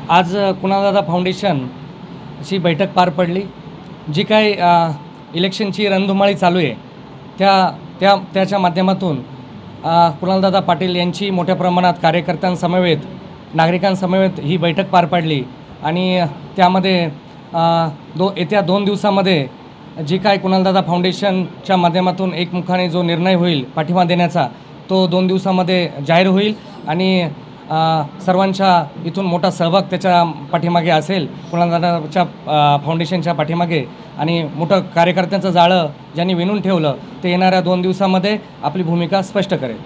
आज कुणालदादा फाउंडेशन ची बैठक पार पडली। जी काही इलेक्शनची रणधुमाळी चालू आहे त्याच्या माध्यमातून कुणालदादा पाटील यांची मोठ्या प्रमाणात कार्यकर्त्यांसमवेत नागरिकांसमवेत ही बैठक पार पडली आणि त्यामध्ये येत्या 2 दिवसामध्ये जी काय कुणालदादा फाउंडेशनच्या माध्यमातून एकमुखाने जो निर्णय होईल पाठिंबा देण्याचा तो 2 दिवसामध्ये जाहीर होईल आणि सर्वांच्या इथून मोठा सहभाग त्याच्या पाठीमागे असेल। कुणालदादाच्या फाउंडेशनच्या पाठीमागे आणि मोठं कार्यकर्त्यांचं जाळं ज्यांनी विणून ठेवलं ते येणाऱ्या 2 दिवसामध्ये आपली भूमिका स्पष्ट करेल।